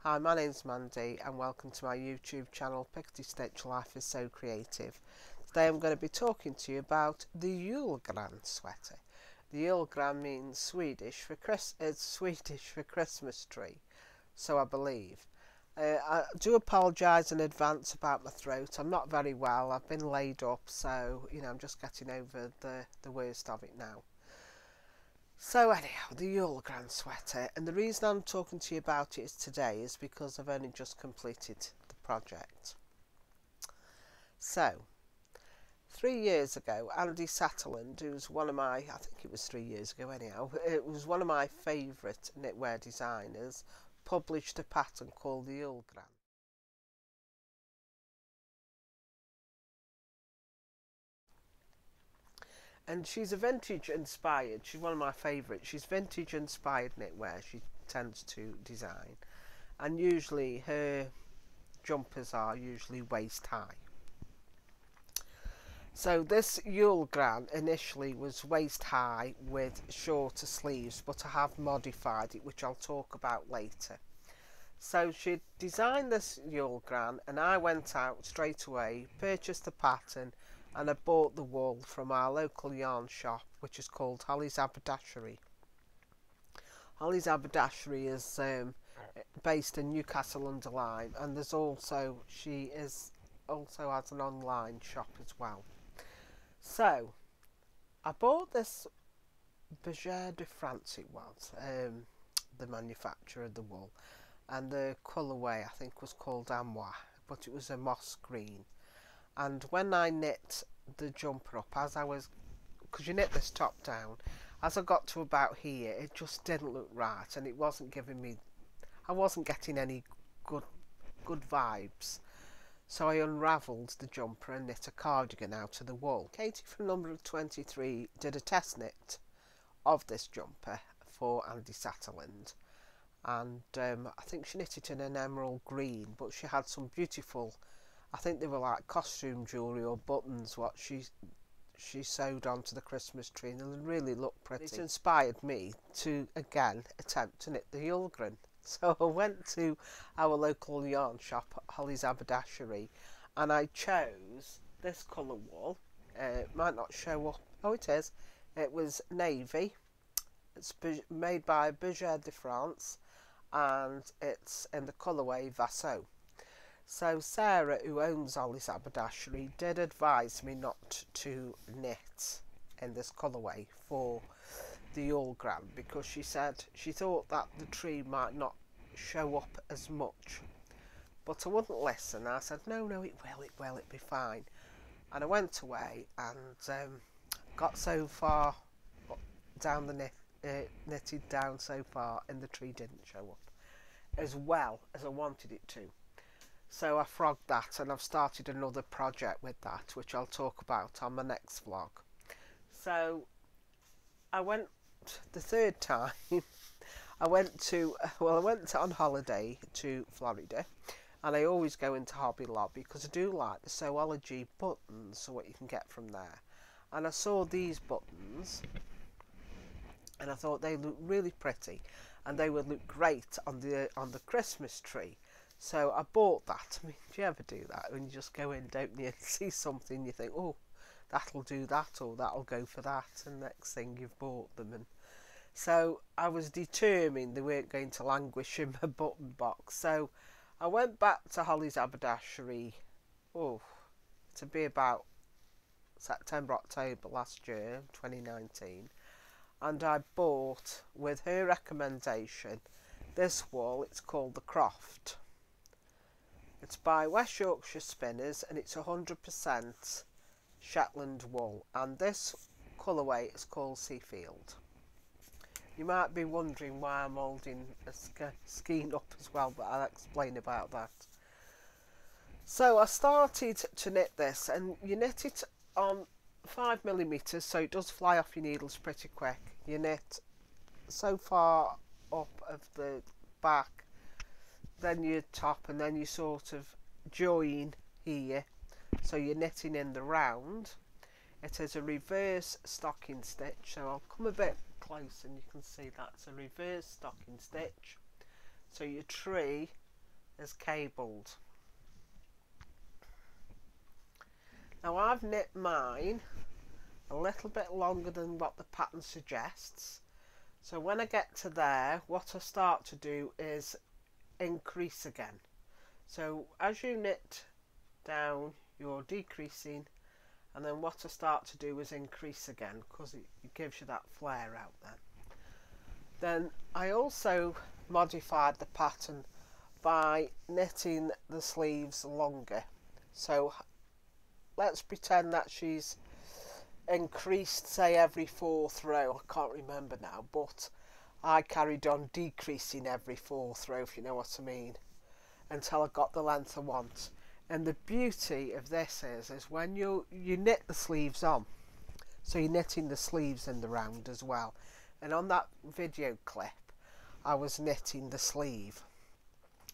Hi, my name's Mandy and welcome to my YouTube channel Pickety Stitch Life is So Creative. Today I'm going to be talking to you about the Julgran sweater. The Julgran means Swedish for Christmas tree, so I believe. I do apologise in advance about my throat. I'm not very well. I've been laid up, so I'm just getting over the worst of it now. So anyhow, the Julgran sweater, and the reason I'm talking to you about it today is because I've only just completed the project. So, 3 years ago, Andi Satterlund, who's one of my, I think it was 3 years ago anyhow, it was one of my favourite knitwear designers, published a pattern called the Julgran. And she's a vintage inspired, she's one of my favourites, she's vintage inspired knitwear she tends to design. And usually her jumpers are usually waist high. So this Julgran initially was waist high with shorter sleeves, but I have modified it, which I'll talk about later. So she designed this Julgran and I went out straight away, purchased the pattern, and I bought the wool from our local yarn shop, which is called Hollies Haberdashery. Hollies Haberdashery is based in Newcastle under Lyme, and she also has an online shop as well. So I bought this Berger de France, it was the manufacturer of the wool, and the colourway I think was called Amois, but it was a moss green. And when I knit the jumper up, because you knit this top down, as I got to about here, it just didn't look right, and it wasn't giving me, I wasn't getting any good vibes. So I unravelled the jumper and knit a cardigan out of the wool. Katie from number 23 did a test knit of this jumper for Andi Satterlund, and I think she knit it in an emerald green, but she had some beautiful, I think they were like costume jewellery or buttons, what she sewed onto the Christmas tree, and they really looked pretty. It inspired me to again attempt to knit the Julgran. So I went to our local yarn shop, Hollies Haberdashery, and I chose this colour wool. It might not show up. Oh, it is. It was navy. It's made by Berger de France, and it's in the colourway Vassaux. So Sarah, who owns Hollies Haberdashery, did advise me not to knit in this colourway for the Julgran, because she said she thought that the tree might not show up as much, but I wouldn't listen. I said no, it will, it'll be fine. And I went away and got so far down the knitted down so far, and the tree didn't show up as well as I wanted it to. So I frogged that, and I've started another project with that, which I'll talk about on my next vlog. So I went the third time. I went on holiday to Florida, and I always go into Hobby Lobby because I do like the Sewology buttons, so what you can get from there. And I saw these buttons, and I thought they looked really pretty, and they would look great on the Christmas tree. So I bought that. I mean, do you ever do that when you just go in, don't you, and see something, you think, oh, that'll do that, or that'll go for that, and next thing you've bought them. And so I was determined they weren't going to languish in my button box. So I went back to Hollies Haberdashery, to be about September, October last year, 2019, and I bought, with her recommendation, this wool. It's called the Croft. It's by West Yorkshire Spinners, and it's 100% Shetland wool, and this colourway is called Seafield. You might be wondering why I'm holding a skein up as well, but I'll explain about that. So I started to knit this, and you knit it on 5mm, so it does fly off your needles pretty quick. You knit so far up of the back, then your top, and then you sort of join here, so you're knitting in the round. It is a reverse stocking stitch, so I'll come a bit close and you can see that's a reverse stocking stitch. So your tree is cabled. Now I've knit mine a little bit longer than what the pattern suggests, so when I get to there, what I start to do is increase again. So as you knit down, you're decreasing, and then what I start to do is increase again, because it gives you that flare out then. Then I also modified the pattern by knitting the sleeves longer. So let's pretend that she's increased, say, every 4th row. I can't remember now, but I carried on decreasing every 4th row, if you know what I mean, until I got the length I want. And the beauty of this is when you knit the sleeves on, so you're knitting the sleeves in the round as well. And on that video clip, I was knitting the sleeve,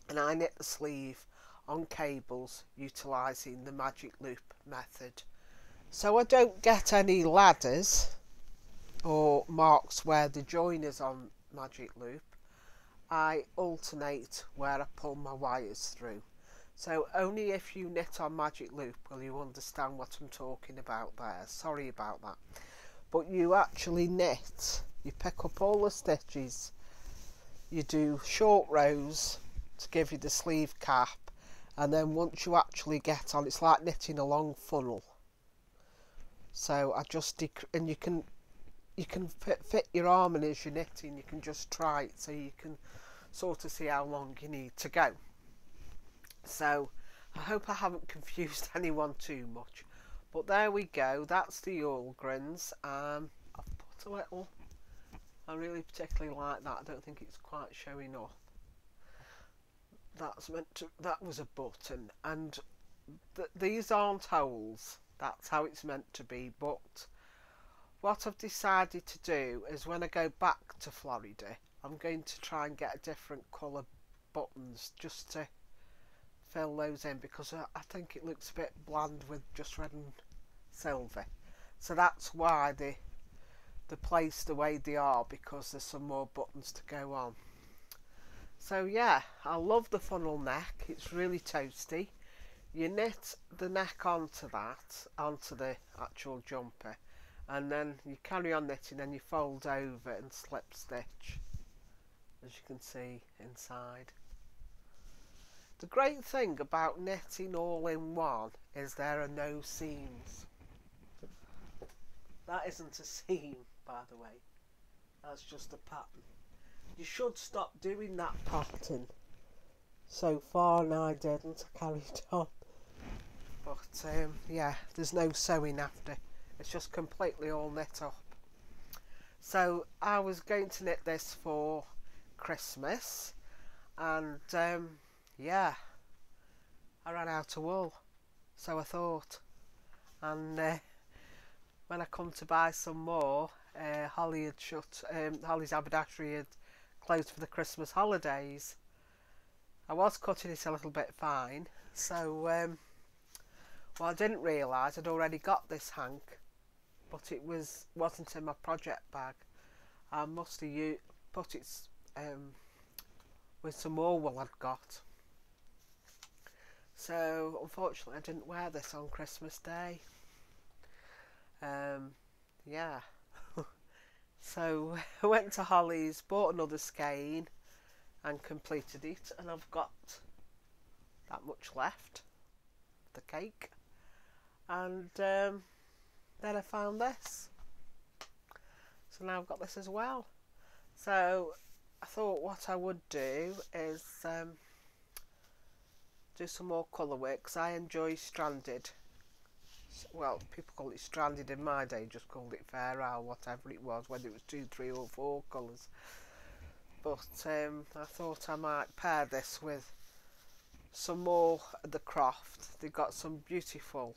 and I knit the sleeve on cables utilising the magic loop method. So I don't get any ladders or marks where the join is on magic loop. I alternate where I pull my wires through. So only if you knit on magic loop will you understand what I'm talking about there. Sorry about that. But you actually knit, you pick up all the stitches, you do short rows to give you the sleeve cap, and then once you actually get on, it's like knitting a long funnel. So I just and you can fit your arm in as you're knitting. You can just try it so you can sort of see how long you need to go. So I hope I haven't confused anyone too much, but there we go. That's the Julgrans. I've put a little, I really particularly like that. I don't think it's quite showing up. That's meant to, that was a button, and these aren't holes. That's how it's meant to be. But what I've decided to do is when I go back to Florida, I'm going to try and get a different colour buttons just to fill those in, because I think it looks a bit bland with just red and silver. So that's why they're placed the way they are, because there's some more buttons to go on. So yeah, I love the funnel neck. It's really toasty. You knit the neck onto that, onto the actual jumper, and then you carry on knitting, and you fold over and slip stitch, as you can see inside. The great thing about knitting all in one is there are no seams. That isn't a seam, by the way. That's just a pattern. You should stop doing that pattern. So far, and I didn't. I carried on. But yeah, there's no sewing after. It's just completely all knit up. So I was going to knit this for Christmas, and yeah, I ran out of wool, so I thought, and when I come to buy some more, Holly had shut, Hollies Haberdashery had closed for the Christmas holidays. I was cutting it a little bit fine, so well, I didn't realise I'd already got this hank, but it wasn't in my project bag. I must have put it with some more wool I'd got. So unfortunately I didn't wear this on Christmas Day. Yeah. So I went to Hollies, bought another skein and completed it, and I've got that much left, the cake, and then I found this, so now I've got this as well. So I thought what I would do is do some more colourway, because I enjoy stranded. Well, people call it stranded, in my day just called it fair owl, whatever it was, whether it was 2, 3 or 4 colours. But I thought I might pair this with some more of the Croft. They've got some beautiful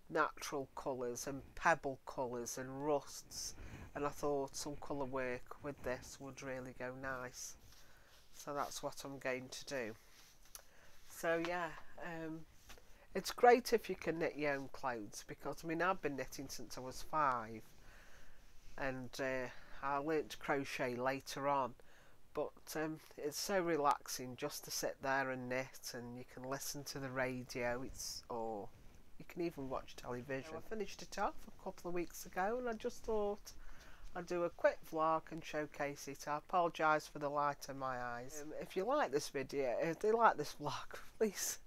natural colours and pebble colours and rusts, and I thought some colour work with this would really go nice. So that's what I'm going to do. So yeah, it's great if you can knit your own clothes, because I mean I've been knitting since I was 5, and I learnt to crochet later on, but it's so relaxing just to sit there and knit, and you can listen to the radio. Or you can even watch television. I finished it off a couple of weeks ago, and I just thought I'd do a quick vlog and showcase it. I apologise for the light in my eyes. If you like this video, if you like this vlog, please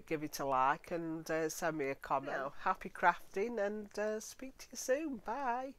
give it a like and send me a comment. Happy crafting, and speak to you soon. Bye.